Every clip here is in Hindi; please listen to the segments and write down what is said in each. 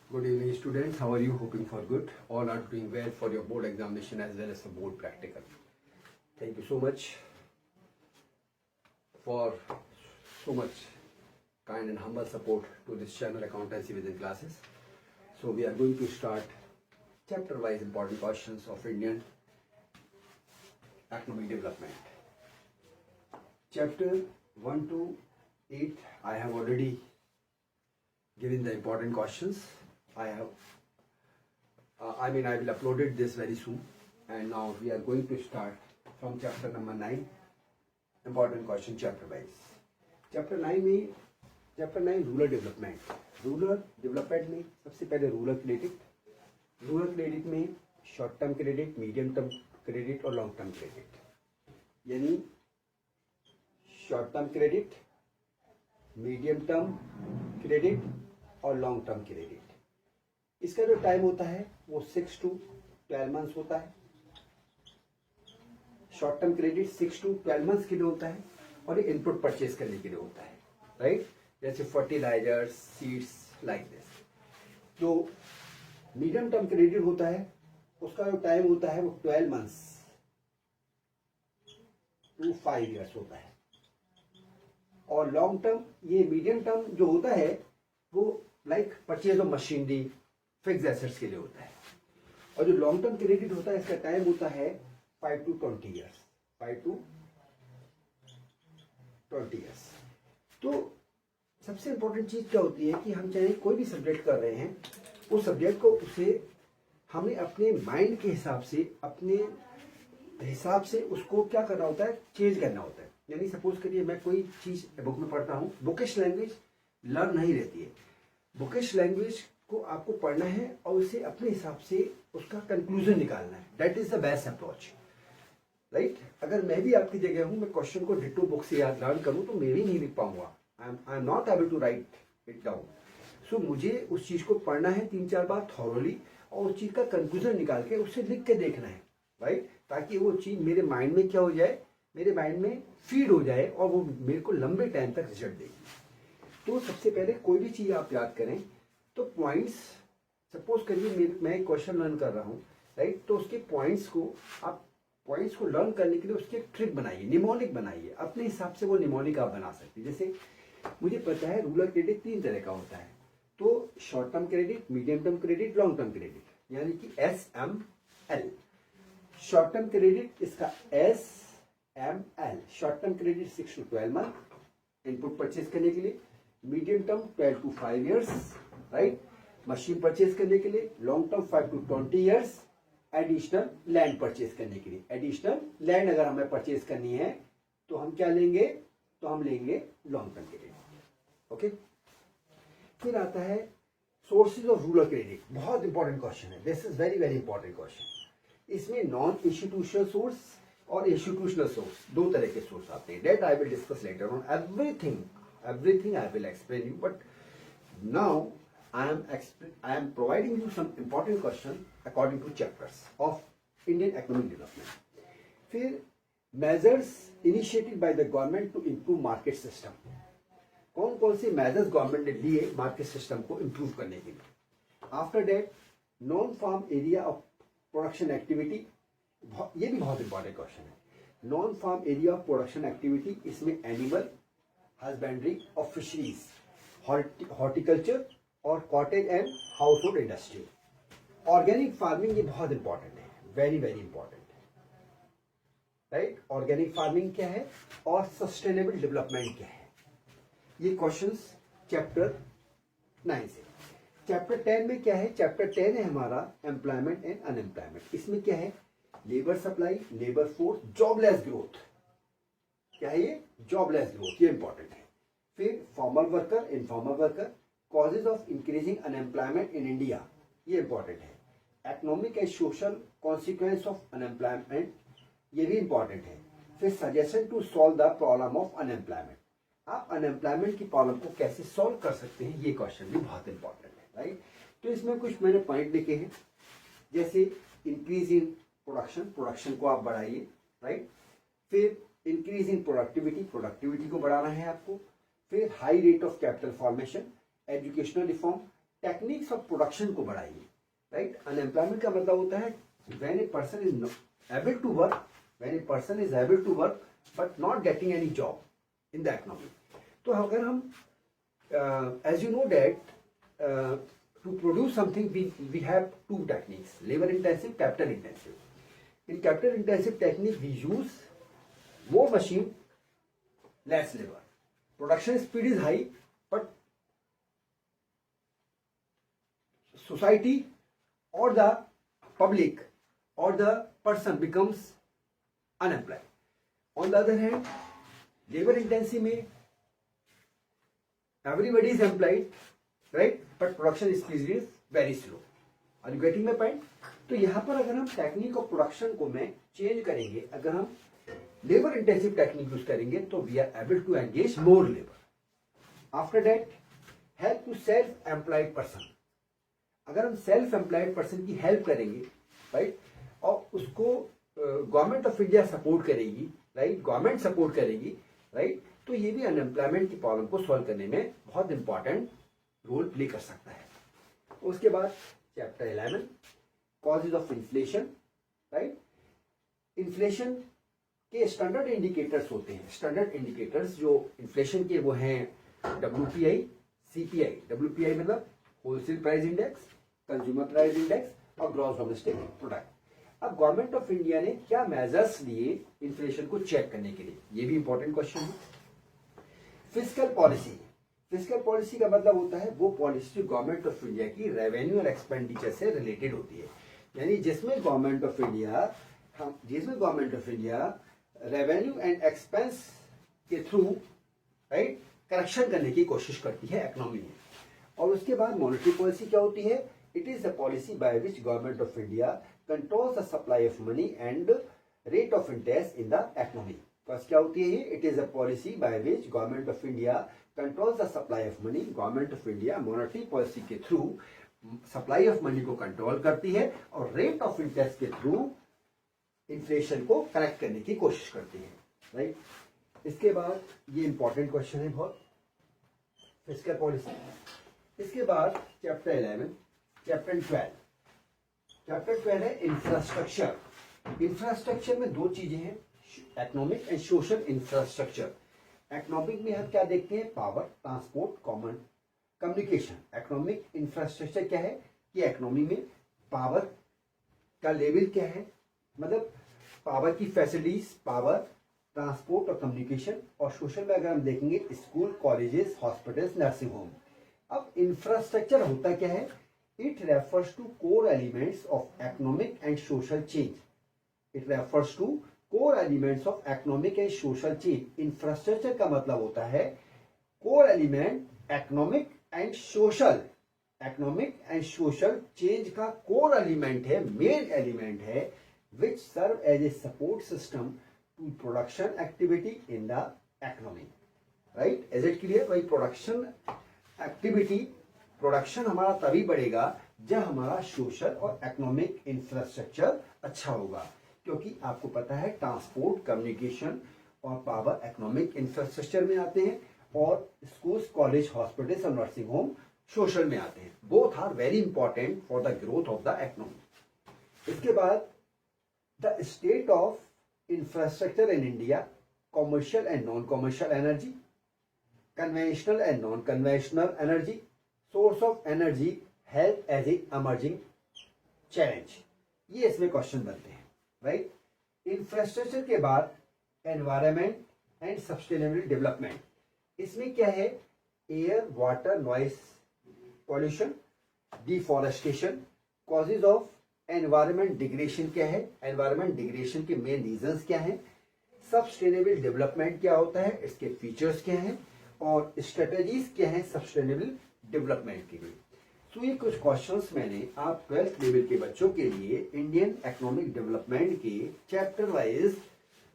Good evening, students. How are you? Hoping for good. All are doing well for your board examination as well as the board practical. Thank you so much for so much kind and humble support to this channel, Accountancy Within Classes. So we are going to start chapter-wise important questions of Indian economic development. Chapter 1 to 8, I have already given the important questions. I will upload this very soon, and now we are going to start from chapter number 9, important question chapter wise. Chapter 9 में रूरल डेवलपमेंट में सबसे पहले रूरल क्रेडिट में short term credit, medium term credit और लॉन्ग टर्म क्रेडिट, यानी short term credit, medium term credit और लॉन्ग टर्म क्रेडिट। इसका जो टाइम होता है वो 6 to 12 मंथ्स होता है। Short term credit 6 to 12 months के लिए होता है और ये इनपुट परचेज करने के लिए होता है, राइट, जैसे फर्टिलाइजर्स, सीड्स, लाइक दिस। जो मीडियम टर्म क्रेडिट होता है उसका जो टाइम होता है वो 12 मंथ्स to 5 years होता है। और लॉन्ग टर्म, ये मीडियम टर्म जो होता है वो like purchase of machinery, fix assets के लिए होता है। और जो लॉन्ग टर्म क्रेडिट होता है इसका टाइम होता है 5 to 20 years, 5 to 20 years। तो सबसे इंपॉर्टेंट चीज क्या होती है कि हम चाहे कोई भी सब्जेक्ट कर रहे हैं, उस सब्जेक्ट को उसे हमें अपने माइंड के हिसाब से, अपने हिसाब से उसको क्या करना होता है, चेंज करना होता है। यानी सपोज करिए मैं कोई चीज बुक में पढ़ता हूँ, बुकिश लैंग्वेज लर्न नहीं रहती है। बुकिश लैंग्वेज को आपको पढ़ना है और उसे अपने हिसाब से उसका कंक्लूजन निकालना है। That is the best approach, right. अगर मैं भी आपकी जगह हूं, मैं क्वेश्चन को डिटो बुक से याद लर्न करूं तो मैं भी नहीं लिख पाऊंगा। I am not able to write it down. So मुझे उस चीज को पढ़ना है 3-4 बार थॉरोली और उस चीज का कंक्लूजन निकाल के उससे लिख के देखना है, राइट, ताकि वो चीज मेरे माइंड में क्या हो जाए, मेरे माइंड में फीड हो जाए और वो मेरे को लंबे टाइम तक रिजल्ट देगी। तो सबसे पहले कोई भी चीज आप याद करें तो पॉइंट्स, सपोज करिए मैं क्वेश्चन लर्न कर रहा हूँ, राइट, तो उसके पॉइंट्स को लर्न करने के लिए उसकी एक ट्रिक बनाइए, निमोनिक बनाइए। अपने हिसाब से वो निमोनिक आप बना सकते हैं। जैसे मुझे पता है रूरल क्रेडिट 3 तरह का होता है, तो short term credit, medium term credit, long term credit, यानी कि SML। शॉर्ट टर्म क्रेडिट इसका SML, short term credit 6 to 12 month input purchase करने के लिए, medium term 12 to 5 years, right, machine purchase करने के लिए, long term 5 to 20 years, additional land purchase करने के लिए। एडिशनल लैंड अगर हमें परचेज करनी है तो हम क्या लेंगे, तो हम लेंगे लॉन्ग टर्म क्रेडिट। ओके, फिर आता है सोर्सेज ऑफ रूरल क्रेडिट। बहुत इंपॉर्टेंट क्वेश्चन है, this is very very important question. इसमें नॉन इंस्टीट्यूशनल सोर्स और इंस्टीट्यूशनल सोर्स, 2 तरह के सोर्स आते हैं। That I will discuss later on. Everything I will explain you, but now I am providing you some important question according to chapters of Indian economic development. फिर measures initiated by the government to improve market system. कौन कौन से measures गवर्नमेंट ने लिए मार्केट सिस्टम को इम्प्रूव करने के लिए। After that non farm area of production activity, ये भी बहुत इंपॉर्टेंट क्वेश्चन है। Non farm area of production activity, इसमें एनिमल हस्बेंड्री और फिशरीज, हॉर्टिकल्चर और cottage and household industry. Organic farming, ये बहुत इंपॉर्टेंट है, वेरी वेरी इंपॉर्टेंट है, राइट। ऑर्गेनिक फार्मिंग क्या है और सस्टेनेबल डेवलपमेंट क्या है, ये क्वेश्चंस चैप्टर 9 से। चैप्टर 10 में क्या है, चैप्टर 10 है हमारा एम्प्लॉयमेंट एंड अनएम्प्लॉयमेंट। इसमें क्या है, labour supply, labour force, jobless growth. क्या है ये, जॉबलेस ग्रोथ, ये इंपॉर्टेंट है। फिर formal worker, informal worker, causes of increasing unemployment in India, ये इंपॉर्टेंट है। Economic and social consequence of unemployment, ये भी इंपॉर्टेंट है। फिर suggestion to solve the problem of unemployment, आप अनएम्प्लॉयमेंट की प्रॉब्लम को कैसे सॉल्व कर सकते हैं, ये क्वेश्चन भी बहुत इंपॉर्टेंट है, राइट। तो इसमें कुछ मैंने पॉइंट लिखे हैं, जैसे इंक्रीज इन प्रोडक्शन को आप बढ़ाइए, राइट। फिर इंक्रीज इन प्रोडक्टिविटी को बढ़ाना है आपको। फिर high rate of capital formation, educational reform, techniques of production को बढ़ाइए, राइट। अनएम्प्लॉयमेंट का मतलब होता है when a person is able to work, when a person is able to work but not getting any job in the economy. तो अगर हम as you know that to produce something we have two techniques, labor intensive, capital intensive. In capital intensive technique we use more machine, less labor. Production speed is high but society or the public or the person becomes unemployed. On the other hand, labor intensive में everybody is employed, right, but production speed is very slow. Are you getting my point? तो यहाँ पर अगर हम टेक्निक ऑफ प्रोडक्शन को में चेंज करेंगे, अगर हम लेबर इंटेंसिव टेक्निक यूज करेंगे तो we are able to engage more labour. After that help to self employed person. अगर हम सेल्फ एम्प्लॉयड पर्सन की हेल्प करेंगे, राइट, और उसको गवर्नमेंट ऑफ इंडिया सपोर्ट करेगी, राइट, गवर्नमेंट सपोर्ट करेगी, राइट, तो ये भी अनएम्प्लॉयमेंट की प्रॉब्लम को सॉल्व करने में बहुत इंपॉर्टेंट रोल प्ले कर सकता है। उसके बाद chapter 11 causes of inflation, right. Inflation के स्टैंडर्ड इंडिकेटर्स होते हैं। स्टैंडर्ड इंडिकेटर्स जो इन्फ्लेशन के वो हैं WPI, CPI। WPI मतलब wholesale price index, consumer price index और ग्रॉस डोमेस्टिक प्रोडक्ट। अब गवर्नमेंट ऑफ इंडिया ने क्या मेजर्स लिए इन्फ्लेशन को चेक करने के लिए, ये भी इंपॉर्टेंट क्वेश्चन है। Fiscal policy. फिस्कल पॉलिसी का मतलब होता है वो पॉलिसी जो गवर्नमेंट ऑफ इंडिया की रेवेन्यू और एक्सपेंडिचर से रिलेटेड होती है, यानी जिसमें government of India revenue and expense के थ्रू, राइट, करेक्शन करने की कोशिश करती है इकोनॉमी में। और उसके बाद मॉनेटरी पॉलिसी क्या होती है? It is a policy by which government of India controls the supply of money and rate of interest in the economy. First क्या होती है? It is a policy by which government of India controls the supply of money. Government of India monetary policy के थ्रू सप्लाई ऑफ मनी को कंट्रोल करती है और रेट ऑफ इंटरेस्ट के थ्रू इन्फ्लेशन को करेक्ट करने की कोशिश करती है, राइट। इसके बाद ये इंपॉर्टेंट क्वेश्चन है बहुत, फिस्कल पॉलिसी। इसके बाद चैप्टर 11, चैप्टर 12। चैप्टर 12 है इंफ्रास्ट्रक्चर। इंफ्रास्ट्रक्चर में दो चीजें हैं, economic and social infrastructure. Economic में हम क्या देखते हैं? Power, transport, common communication. Economic infrastructure क्या है कि इकोनॉमी में पावर का लेवल क्या है, मतलब पावर की फैसिलिटीज, पावर, ट्रांसपोर्ट और कम्युनिकेशन। और सोशल में अगर हम देखेंगे school, colleges, hospitals, nursing home. अब इंफ्रास्ट्रक्चर होता क्या है? It refers to core elements of economic and social change. It refers to core elements of economic and social change. Infrastructure का मतलब होता है core element economic and social, economic and social change का कोर एलिमेंट है, मेन एलिमेंट है, which serve as a support system to production activity in the economy, right? Is it clear? भाई प्रोडक्शन एक्टिविटी, प्रोडक्शन हमारा तभी बढ़ेगा जब हमारा सोशल और इकोनॉमिक इंफ्रास्ट्रक्चर अच्छा होगा, क्योंकि आपको पता है ट्रांसपोर्ट, कम्युनिकेशन और पावर इकोनॉमिक इंफ्रास्ट्रक्चर में आते हैं और स्कूल्स, कॉलेज, हॉस्पिटल्स और नर्सिंग होम सोशल में आते हैं। Both are very important for the growth of the economy. इसके बाद the state of infrastructure in India, commercial and non-commercial energy, conventional and non-conventional energy, source of energy, health as a emerging challenge। ये इसमें क्वेश्चन बनते हैं, राइट। इंफ्रास्ट्रक्चर के बाद एनवायरमेंट एंड सस्टेनेबल डेवलपमेंट। इसमें क्या है? Air, water, noise pollution, deforestation, causes of environment degradation क्या है, एनवायरमेंट डिग्रेडेशन के मेन रीजंस क्या हैं, सस्टेनेबल डेवलपमेंट क्या होता है, इसके फीचर्स क्या हैं और स्ट्रेटजीज क्या हैं सस्टेनेबल डेवलपमेंट के लिए। तो ये कुछ क्वेश्चंस मैंने आप 12th लेवल के बच्चों के लिए इंडियन इकोनॉमिक डेवलपमेंट के चैप्टर वाइज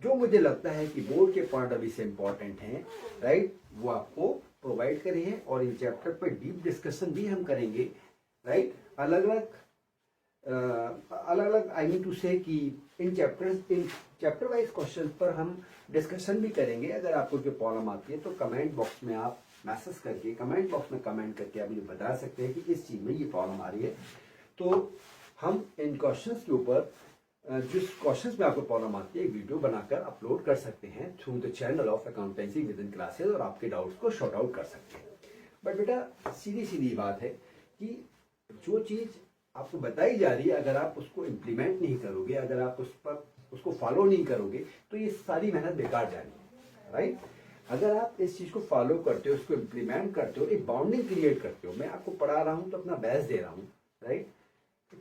जो मुझे लगता है कि बोर्ड के पॉइंट ऑफ व्यू से इंपॉर्टेंट हैं, राइट, वो आपको प्रोवाइड करे हैं और इन चैप्टर पर डीप डिस्कशन भी हम करेंगे, राइट। अलग अलग आई मीन टू से कि इन चैप्टर वाइज क्वेश्चन पर हम डिस्कशन भी करेंगे। अगर आपको जो प्रॉब्लम आती है तो कमेंट बॉक्स में आप मैसेज करके कमेंट बॉक्स में कमेंट करके आप मुझे बता सकते हैं कि इस चीज़ में ये प्रॉब्लम आ रही है। तो हम इन क्वेश्चंस के ऊपर जिस क्वेश्चंस में आपको प्रॉब्लम आती है एक वीडियो बनाकर अपलोड कर सकते हैं through the channel of accountancy with in classes और आपके डाउट्स को शॉर्ट आउट कर सकते हैं। बट बेटा सीधी सीधी बात है कि जो चीज़ आपको बताई जा रही है अगर आप उसको इम्प्लीमेंट नहीं करोगे, अगर आप उस पर उसको फॉलो नहीं करोगे तो ये सारी मेहनत बेकार जानी है, राइट। अगर आप इस चीज़ को फॉलो करते हो, उसको इम्प्लीमेंट करते हो, एक बाउंडिंग क्रिएट करते हो, मैं आपको पढ़ा रहा हूँ तो अपना बेस्ट दे रहा हूँ, राइट।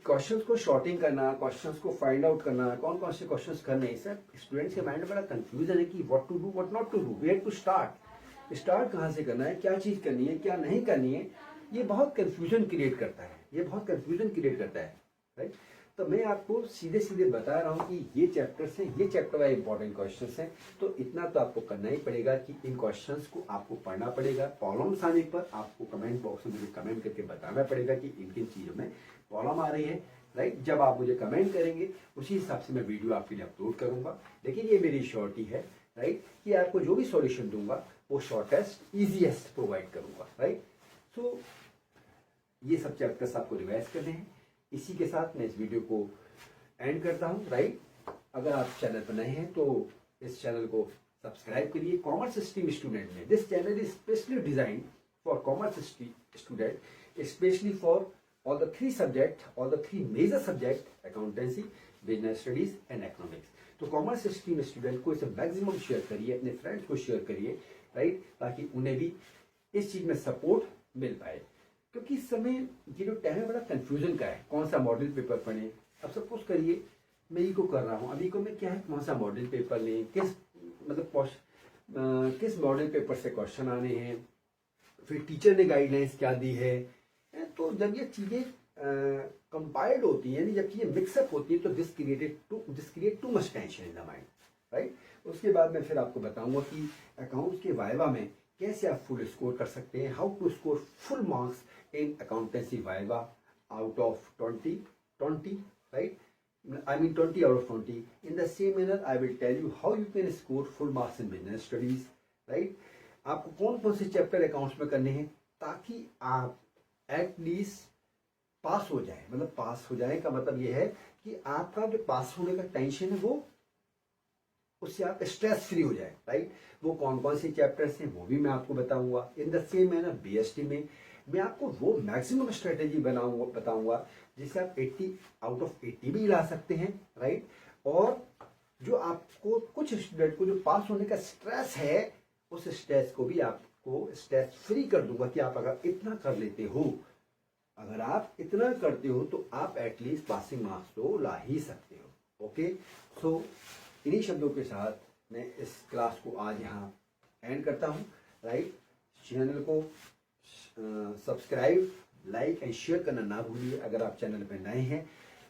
क्वेश्चंस को शॉर्टिंग करना, क्वेश्चंस को फाइंड आउट करना, कौन कौन से क्वेश्चंस करने हैं, सब स्टूडेंट्स के माइंड में बड़ा कंफ्यूजन है कि what to do what not to do, where to start कहाँ से करना है, क्या चीज़ करनी है क्या नहीं करनी है। ये बहुत कंफ्यूजन क्रिएट करता है, ये बहुत कंफ्यूजन क्रिएट करता है, राइट। तो मैं आपको सीधे सीधे बता रहा हूँ कि ये चैप्टर्स हैं, ये चैप्टर वाइज इंपॉर्टेंट क्वेश्चंस हैं। तो इतना तो आपको करना ही पड़ेगा कि इन क्वेश्चंस को आपको पढ़ना पड़ेगा। प्रॉब्लम्स आने पर आपको कमेंट बॉक्स में मुझे कमेंट करके बताना पड़ेगा कि इन किन चीज़ों में प्रॉब्लम आ रही है, राइट। जब आप मुझे कमेंट करेंगे उसी हिसाब से मैं वीडियो आपके लिए अपलोड करूंगा। लेकिन ये मेरी श्योरिटी है, राइट, कि आपको जो भी सॉल्यूशन दूंगा वो शॉर्टेस्ट ईजीएस्ट प्रोवाइड करूंगा, राइट। सो ये सब चैप्टर्स आपको रिवाइज करने हैं। इसी के साथ मैं इस वीडियो को एंड करता हूं, राइट। अगर आप चैनल पर नए हैं तो इस चैनल को सब्सक्राइब करिए। कॉमर्स स्ट्रीम स्टूडेंट में this channel is specially design for commerce student, specially for all the three subject, all the three major subject, accountancy, business studies and economics। तो कॉमर्स स्ट्रीम स्टूडेंट को इसे मैक्सिमम शेयर करिए, अपने फ्रेंड्स को शेयर करिए, राइट, ताकि उन्हें भी इस चीज में सपोर्ट मिल पाए। क्योंकि इस समय ये जो टाइम है बड़ा कंफ्यूजन का है, कौन सा मॉडल पेपर पढ़े। अब सपोज करिए मैं ई को कर रहा हूँ, अभी को मैं क्या है कौन सा मॉडल पेपर लें, किस मतलब किस मॉडल पेपर से क्वेश्चन आने हैं, फिर टीचर ने गाइडलाइंस क्या दी है। तो जब ये चीजें कंपाइल्ड होती है, जब चीजें मिक्सअप होती है तो this create too much tension in the mind, right. उसके बाद मैं फिर आपको बताऊंगा कि अकाउंट्स के वाइवा में कैसे आप फुल स्कोर कर सकते हैं, how to score full marks in accountancy viva out of 20, right, I mean 20 out of 20. In the same manner, I will tell you how you can score full marks in business studies, right? आपको कौन कौन से चैप्टर अकाउंट्स में करने हैं ताकि आप एटलीस्ट पास हो जाए। मतलब पास हो जाए का मतलब ये है कि आपका जो पास होने का टेंशन है वो उससे आप स्ट्रेस फ्री हो जाए, राइट। वो कौन कौन से चैप्टर्स हैं वो भी मैं आपको बताऊंगा। In the same manner BST में मैं आपको वो मैक्सिमम स्ट्रेटेजी बताऊंगा जिससे आप 80 आउट ऑफ 80 भी ला सकते हैं, राइट। और जो आपको कुछ स्टूडेंट को जो पास होने का स्ट्रेस है उस स्ट्रेस को भी आपको स्ट्रेस फ्री कर दूंगा कि आप अगर इतना कर लेते हो, अगर आप इतना करते हो तो आप एटलीस्ट पासिंग मार्क्स तो ला ही सकते हो। ओके, सो इन्हीं शब्दों के साथ मैं इस क्लास को आज यहाँ एंड करता हूँ, राइट। चैनल को सब्सक्राइब, लाइक एंड शेयर करना ना भूलिए अगर आप चैनल पर नए हैं,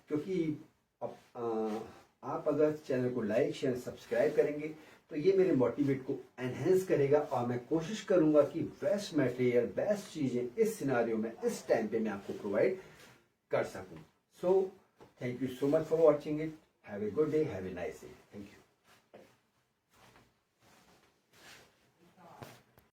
क्योंकि आप अगर चैनल को लाइक शेयर सब्सक्राइब करेंगे तो ये मेरे मोटिवेट को एनहेंस करेगा और मैं कोशिश करूंगा कि बेस्ट मटेरियल, बेस्ट चीजें इस सिनारियो में, इस टाइम पे मैं आपको प्रोवाइड कर सकूं। So thank you so much for watching it. Have a good day, have a nice day. Thank you.